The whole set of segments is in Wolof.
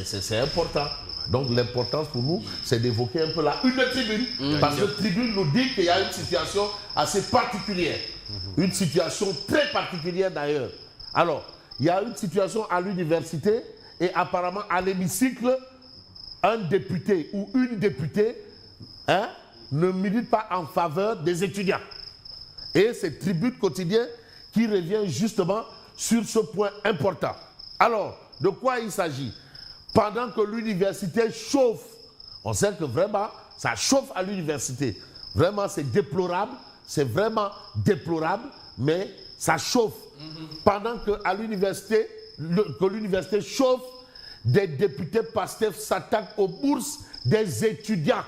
C'est important. Donc l'importance pour nous, c'est d'évoquer un peu là une tribune. Parce que tribune nous dit qu'il y a une situation assez particulière. Une situation très particulière d'ailleurs. Alors, il y a une situation à l'université et apparemment à l'hémicycle, un député ou une députée ne milite pas en faveur des étudiants. Et c'est Tribune Quotidien qui revient justement sur ce point important. Alors, de quoi il s'agit? Pendant que l'université chauffe, on sait que vraiment, ça chauffe à l'université. Vraiment, c'est déplorable, c'est vraiment déplorable, mais ça chauffe. Pendant que l'université chauffe, des députés PASTEF s'attaquent aux bourses des étudiants.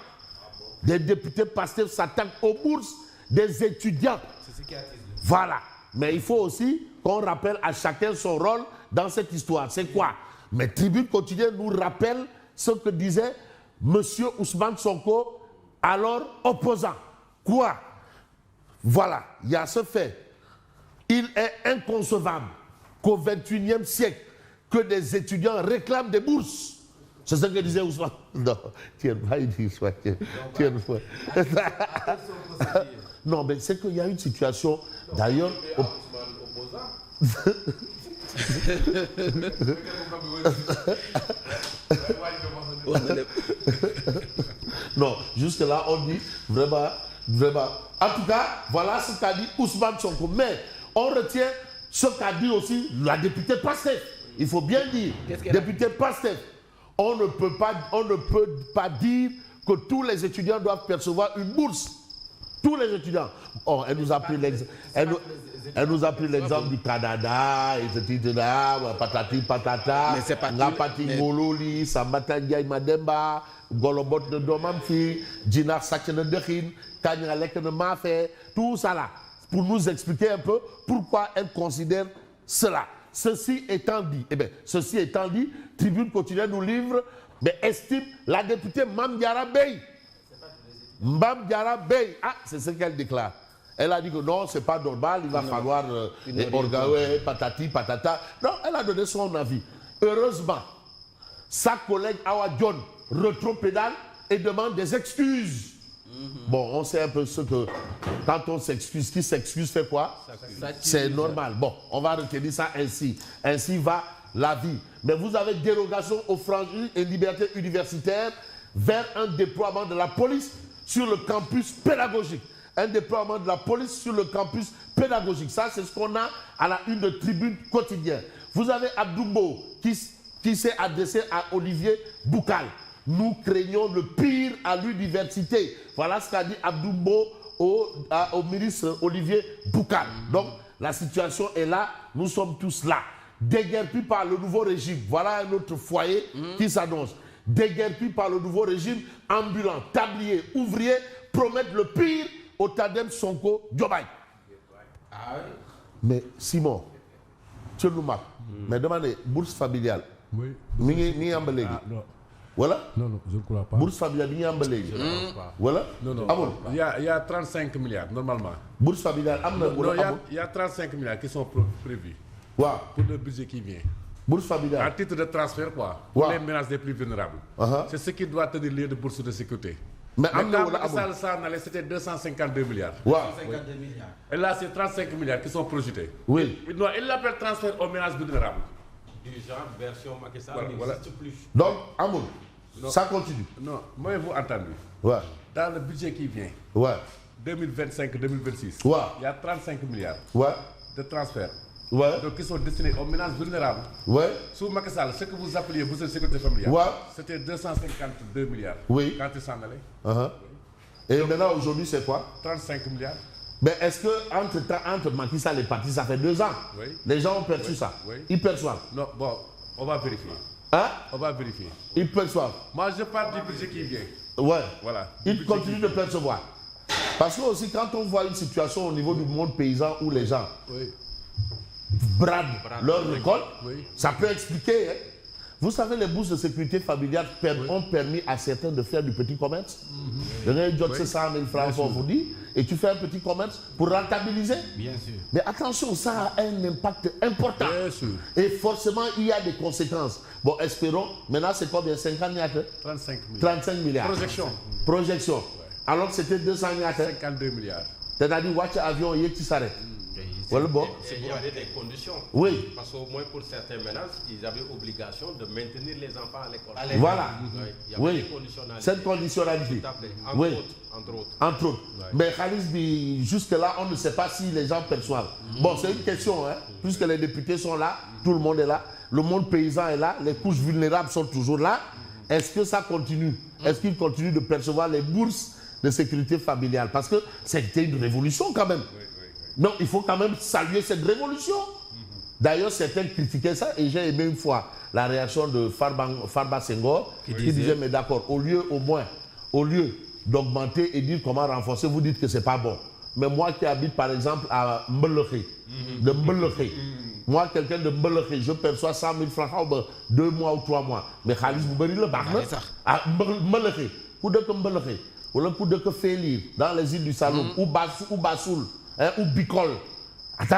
Des députés PASTEF s'attaquent aux bourses des étudiants. C'est ce qui attise. Voilà. Mais il faut aussi qu'on rappelle à chacun son rôle dans cette histoire. C'est quoi? Mais Tribune Quotidienne nous rappelle ce que disait M. Ousmane Sonko, alors opposant. Quoi? Voilà, il y a ce fait. Il est inconcevable qu'au XXIe siècle, que des étudiants réclament des bourses. C'est ce que disait Ousmane. Non, tiens, pas il dit ça. Tiens, non, mais c'est qu'il y a une situation, d'ailleurs... Non, jusque-là, on dit vraiment. En tout cas, voilà ce qu'a dit Ousmane Sonko. Mais on retient ce qu'a dit aussi la députée PASTEF. Il faut bien dire, députée PASTEF. On ne peut pas dire que tous les étudiants doivent percevoir une bourse. Tous les étudiants. Oh, elle nous a pris l'exemple du Canada, etc. Patati patata. Mais c'est pas Ngapati Mololi, Sambata Ndiaye Mademba, Golobot de Domamfi, Djinar Sakene Dekhin, Kanyalek de Mafé, tout ça là. Pour nous expliquer un peu pourquoi elle considère cela. Ceci étant dit, Tribune Quotidienne nous livre, mais estime la députée Mamdiara Bey. Mamdiara Bey, c'est ce qu'elle déclare. Elle a dit que non, c'est pas normal, il va falloir orgaoué, patati, patata. Non, elle a donné son avis. Heureusement, sa collègue Awa John retropédale et demande des excuses. Bon, on sait un peu ce que... Quand on s'excuse, qui s'excuse fait quoi? C'est normal. Bon, on va retenir ça ainsi. Ainsi va la vie. Mais vous avez dérogation aux franchises et libertés universitaires vers un déploiement de la police sur le campus pédagogique. Un déploiement de la police sur le campus pédagogique. Ça, c'est ce qu'on a à la une de Tribune Quotidienne. Vous avez Abdoumbo qui s'est adressé à Olivier Boukal. Nous craignons le pire à l'université. Voilà ce qu'a dit Abdoumbo au ministre Olivier Boukal. Donc, la situation est là. Nous sommes tous là. Déguerpis par le nouveau régime. Voilà un autre foyer qui s'annonce. Déguerpis par le nouveau régime, ambulants, tabliers, ouvriers promettent le pire au tandem Sonko-Diomaye. Mais Simon, tu nous marques. Mais demandez, bourse familiale. Oui. Voilà. Non, je ne crois pas. Bourse familiale, voilà. Non. Il y a 35 milliards, normalement. Bourse familiale, il y a 35 milliards qui sont prévus. Wow. Pour le budget qui vient. Bourse familiale. À titre de transfert, quoi. Pour les ménages les plus vulnérables. C'est ce qui doit tenir lieu de bourse de sécurité. Mais c'était 252 milliards. Wow. 252 milliards. Et là, c'est 35 milliards qui sont projetés. Oui. Il l'appelle transfert aux ménages vulnérables. Dirigeant, version Macky Sall, n'existe plus. Donc, Amour, ça continue. Non, moi, vous entendu. Ouais. Dans le budget qui vient, 2025-2026, il y a 35 milliards de transferts. Donc, qui sont destinés aux ménages vulnérables. Sous Macky Sall, ce que vous appeliez bourse de sécurité familiale, c'était 252 milliards. Oui. Quand il s'en allait. Et donc, maintenant, aujourd'hui, c'est quoi? 35 milliards. Mais est-ce que entre Macky Sall et parti, ça fait 2 ans? Les gens ont perçu ça. Ils perçoivent. Non, bon, on va vérifier. On va vérifier. Ils perçoivent. Moi, je parle du budget qui vient. Voilà. Ils continuent de percevoir. Parce que aussi, quand on voit une situation au niveau du monde paysan où les gens bradent leur récolte, ça peut expliquer. Vous savez, les bourses de sécurité familiale ont permis à certains de faire du petit commerce. Donnez 100 000 francs pour vous dire, et tu fais un petit commerce pour rentabiliser. Bien sûr. Mais attention, ça a un impact important. Bien sûr. Et forcément, il y a des conséquences. Bon, espérons. Maintenant, c'est combien? 50 milliards? 35 milliards. Projection. Ouais. Alors que c'était 200 milliards. 52 milliards. C'est-à-dire, watch avion, qui s'arrête. Voilà, bon. Il y avait des conditions. Oui. Parce qu'au moins pour certains ménages, ils avaient obligation de maintenir les enfants à l'école. Voilà. Il y avait des conditionnalités. Cette conditionnalité. Entre autres. Ouais. Mais Khalis, jusque-là, on ne sait pas si les gens perçoivent. Bon, c'est une question, hein. Puisque les députés sont là, tout le monde est là, le monde paysan est là, les couches vulnérables sont toujours là. Est-ce que ça continue? Est-ce qu'ils continuent de percevoir les bourses de sécurité familiale? Parce que c'était une révolution quand même. Non, il faut quand même saluer cette révolution. D'ailleurs, certains critiquaient ça et j'ai aimé une fois la réaction de Farba Senghor qui disait, mais d'accord, au lieu d'augmenter et dire comment renforcer, vous dites que c'est pas bon. Mais moi qui habite par exemple à Mbeleké, moi quelqu'un de Mbeleké, je perçois 100 000 francs 2 mois ou 3 mois. Mais Khalis Bouberi le baax à Mbeleké, ku dëkk Mbeleké, wala ku dëkk Félir dans les îles du Saloum, ou Bassoul, ou Bicol. Attends,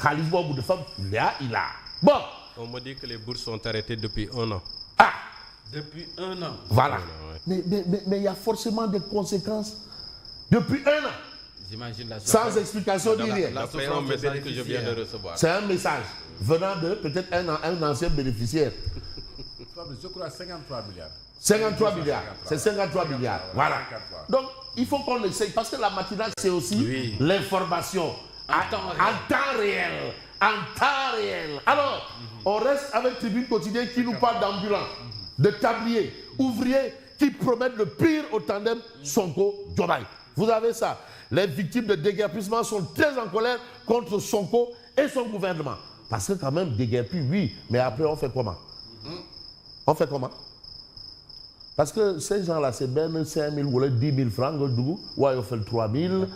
Khalis Boubou de femme, il a. Bon. On me dit que les bourses sont arrêtées depuis 1 an. Ah! Depuis 1 an. Voilà. Mais il y a forcément des conséquences. Depuis 1 an. J'imagine la sans explication ni rien. C'est un message que je viens de recevoir. C'est un message venant de peut-être un ancien bénéficiaire. Je crois 53 milliards. 53 milliards. C'est 53 milliards. Voilà. Donc, il faut qu'on essaye. Parce que la matinale, c'est aussi l'information en temps réel. En temps réel. Alors, on reste avec Tribune Quotidienne qui nous parle d'ambulants, de tabliers, ouvriers qui promettent le pire au tandem Sonko-Diomaye. Vous avez ça. Les victimes de déguerpissement sont très en colère contre Sonko et son gouvernement. Parce que quand même, déguerpi, oui, mais après, on fait comment? On fait comment? Parce que ces gens-là, c'est ben 5 000 ou 10 000 francs, ou on fait 3 000,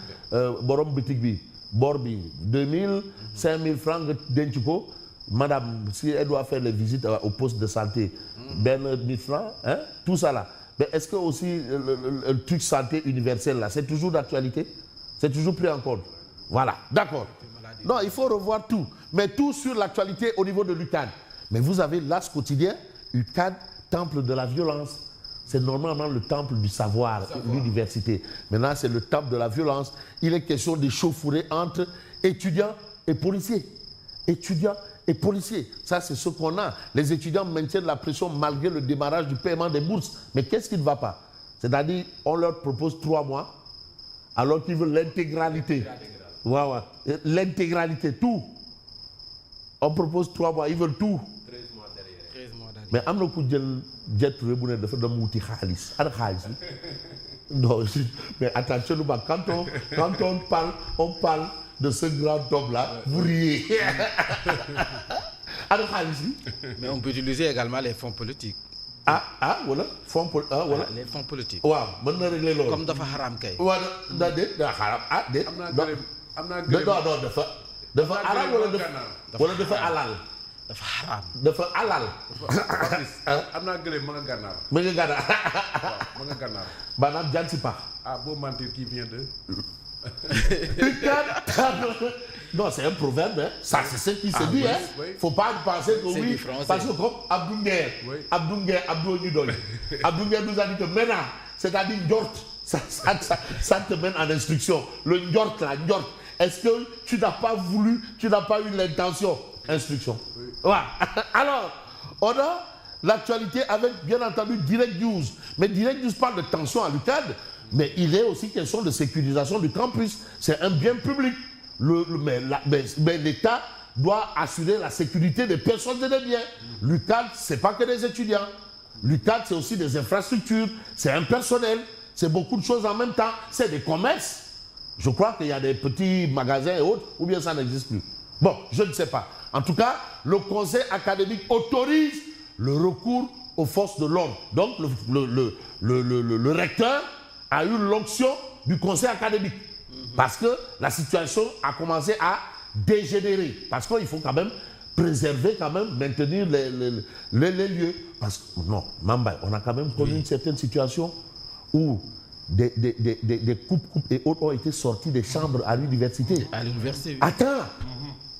Borom Bitigbi, Borbi, 2 000, 5 000 francs, Denchiko. Madame, si elle doit faire les visites au poste de santé, ben 1000 francs, hein, tout ça là. Mais est-ce que aussi le truc santé universel là, c'est toujours d'actualité? C'est toujours pris en compte? Voilà, d'accord. Non, il faut revoir tout. Mais tout sur l'actualité au niveau de l'UCAD. Mais vous avez l'As quotidien, UCAD, temple de la violence. C'est normalement le temple du savoir, l'université. Maintenant, c'est le temple de la violence. Il est question d'échauffourées entre étudiants et policiers. Étudiants et policiers. Ça, c'est ce qu'on a. Les étudiants maintiennent la pression malgré le démarrage du paiement des bourses. Mais qu'est-ce qui ne va pas? C'est-à-dire, on leur propose 3 mois, alors qu'ils veulent l'intégralité. L'intégralité, tout. On propose 3 mois, ils veulent tout. 13 mois derrière. Mais am na ku jël jet privé bu ne dafa dem wuti xaalis ana xaalis non mais attention quand on parle de ce grand homme là vous riez ana xaalis. Mais on peut utiliser également les fonds politiques. Voilà fonds voilà les fonds politiques. waaw mën na régler loolu. Comme dafa xaraam kay. waaw da xaraam déet. am naa gërëm non dafa xaraam wala dafa alal. dafa xaraam. dafa alal. am naa gërëm ma nga gànnaar. ma nga gànnaar. waaw ma nga gànnaar. maanaam jaan si pax. beau mentir qui vient de. Non, c'est un proverbe, hein. Ça c'est ce qui se dit, hein. Faut pas penser que oui, parce que comme Abdou Nguer nous a dit que maintenant, c'est-à-dire Njort, ça te mène en instruction. Le Njort là, Njort. Est-ce que tu n'as pas voulu, tu n'as pas eu l'intention? Instruction. Voilà. Alors, on a l'actualité avec, bien entendu, Direct News. Mais Direct News parle de tension à l'UCAD, mais il est aussi question de sécurisation du campus. C'est un bien public. Mais l'État doit assurer la sécurité des personnes et des biens. L'UCAD, ce n'est pas que des étudiants. L'UCAD, c'est aussi des infrastructures, c'est un personnel, c'est beaucoup de choses en même temps, c'est des commerces. Je crois qu'il y a des petits magasins et autres, ou bien ça n'existe plus. Bon, je ne sais pas. En tout cas, le conseil académique autorise le recours aux forces de l'ordre. Donc, le recteur a eu l'onction du conseil académique. Parce que la situation a commencé à dégénérer. Parce qu'il faut quand même préserver, quand même, maintenir les lieux. Parce que, non, Mambay, on a quand même connu une certaine situation où des coupes et autres ont été sortis des chambres à l'université. À l'université, oui. Attends,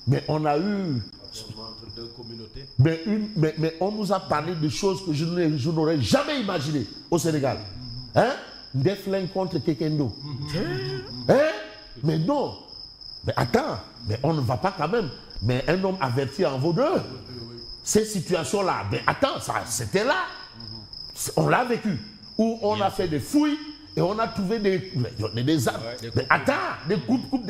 mais on a eu... de communautés. Mais on nous a parlé de choses que je n'aurais jamais imaginées au Sénégal. Hein? Des flingues contre Kekendo. Hein? Mais non. Mais attends, mais on ne va pas quand même. Mais un homme averti en vaut deux. Ces situations-là, mais attends, ça, c'était là. On l'a vécu. Où on a fait des fouilles et on a trouvé des armes. Mais attends, des coupes,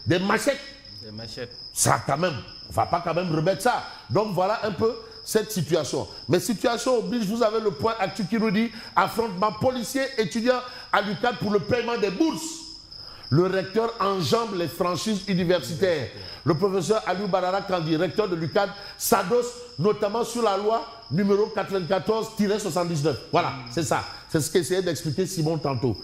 des machettes. Des machettes. Ça quand même, on ne va pas quand même remettre ça. Donc voilà un peu cette situation. Mais situation oblige, vous avez le point actuel qui nous dit affrontement policier étudiant à l'UQAD pour le paiement des bourses. Le recteur enjambe les franchises universitaires. Le professeur Aliou Badara Kandi, recteur de l'UQAD, s'adosse notamment sur la loi numéro 94-79. Voilà, c'est ça. C'est ce qu'essayait d'expliquer Simon tantôt.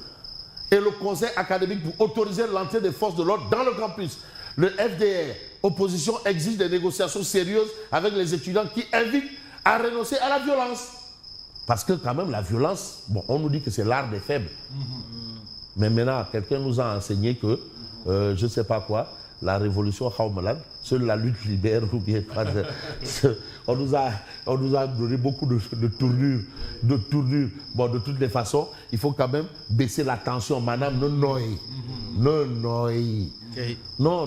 Et le conseil académique pour autoriser l'entrée des forces de l'ordre dans le campus. Le FDR, opposition, exige des négociations sérieuses avec les étudiants qui invitent à renoncer à la violence. Parce que quand même, la violence, bon, on nous dit que c'est l'art des faibles. Mais maintenant, quelqu'un nous a enseigné que, je ne sais pas quoi, la révolution Khaumalad, seule la lutte libère ou bien pas. On nous a donné beaucoup de tournures. Bon, de toutes les façons, il faut quand même baisser la tension. Madame, non, non. Non,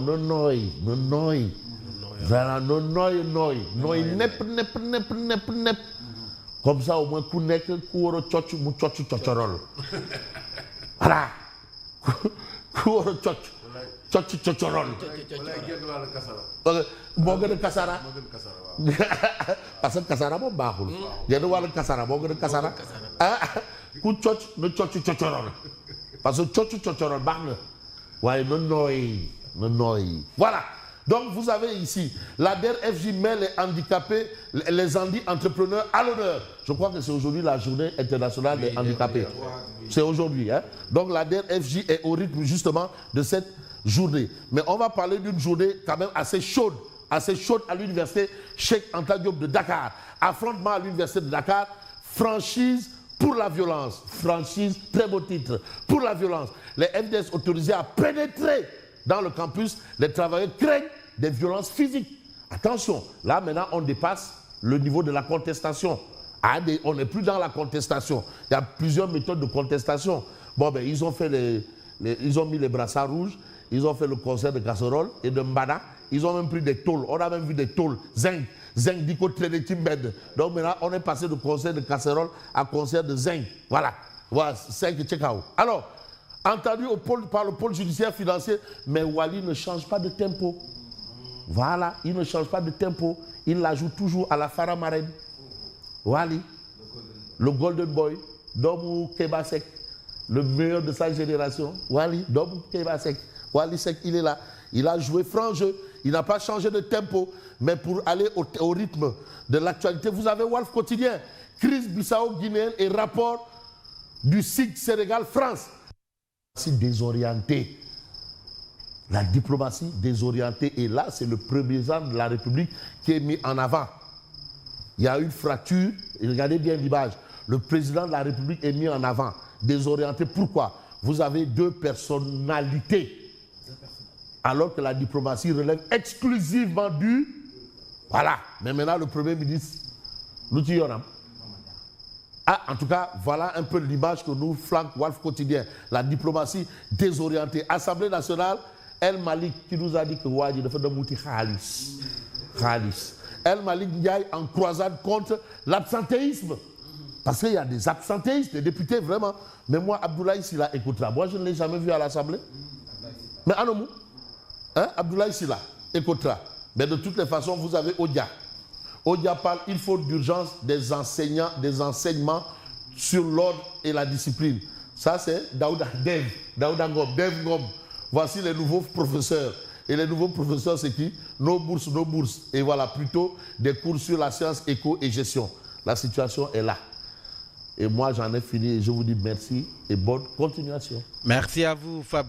voilà, non, nep. Comme ça, au moins, voilà. Moo gën a kasara parce que kasara moom baaxul. genn wàllu kasara moo gën a kasara ah ku cocc na cocc coccorol parce que cocc coccorol baax na waaye na nooy. Voilà. Donc vous avez ici la DER/FJ met les handicapés, les entrepreneurs à l'honneur. Je crois que c'est aujourd'hui la journée internationale des handicapés. C'est aujourd'hui. Hein? Donc la DER/FJ est au rythme justement de cette journée. Mais on va parler d'une journée quand même assez chaude à l'université Cheikh Anta Diop de Dakar. Affrontement à l'université de Dakar, franchise pour la violence. Franchise, très beau titre, pour la violence. Les FDS autorisés à pénétrer dans le campus, les travailleurs craignent des violences physiques. Attention, là maintenant on dépasse le niveau de la contestation. On n'est plus dans la contestation. Il y a plusieurs méthodes de contestation. Bon, ben, ils ont mis les brassards rouges, ils ont fait le concert de casserole et de mbada. Ils ont même pris des tôles. On a même vu des tôles. Zeng Diko Trede Timbed. Donc maintenant, on est passé de concert de casserole à concert de Zeng. Voilà. Voilà, 5 check-out. Alors, entendu par le pôle judiciaire financier, mais Wali ne change pas de tempo. Voilà, il ne change pas de tempo. Il la joue toujours à la Faramarène. Wali, le Golden Boy, Domou Kebasek, le meilleur de sa génération. Wali, Domou Kebasek. Wali Sek, il est là. Il a joué franc jeu. Il n'a pas changé de tempo. Mais pour aller au rythme de l'actualité, vous avez Walf Quotidien, crise Bissau-Guinéenne et rapport du SIG Sénégal-France. C'est désorienté. La diplomatie désorientée. Et là, c'est le président de la République qui est mis en avant. Il y a une fracture. Et regardez bien l'image. Le président de la République est mis en avant. Désorienté. Pourquoi? Vous avez deux personnalités. Alors que la diplomatie relève exclusivement du... Voilà. Mais maintenant, le Premier ministre, l'outil Yoram. Ah, en tout cas, voilà un peu l'image que nous flanque Walf Quotidien. La diplomatie désorientée. Assemblée nationale, El Malik qui nous a dit que Wadi de fait de mouti Khalis. El Malik Ndiaye en croisade contre l'absentéisme. Parce qu'il y a des absentéistes, des députés vraiment. Mais moi, Abdoulaye Sylla écoutera. Moi, je ne l'ai jamais vu à l'Assemblée. Mais Anomou, hein, Abdoulaye Sylla écoutera. Mais de toutes les façons, vous avez Odia. Odia parle, il faut d'urgence des enseignements sur l'ordre et la discipline. Ça, c'est Daouda Ngom. Voici les nouveaux professeurs. Et les nouveaux professeurs, c'est qui? Nos bourses. Et voilà, plutôt des cours sur la science, éco et gestion. La situation est là. Et moi, j'en ai fini et je vous dis merci et bonne continuation. Merci à vous, Fab.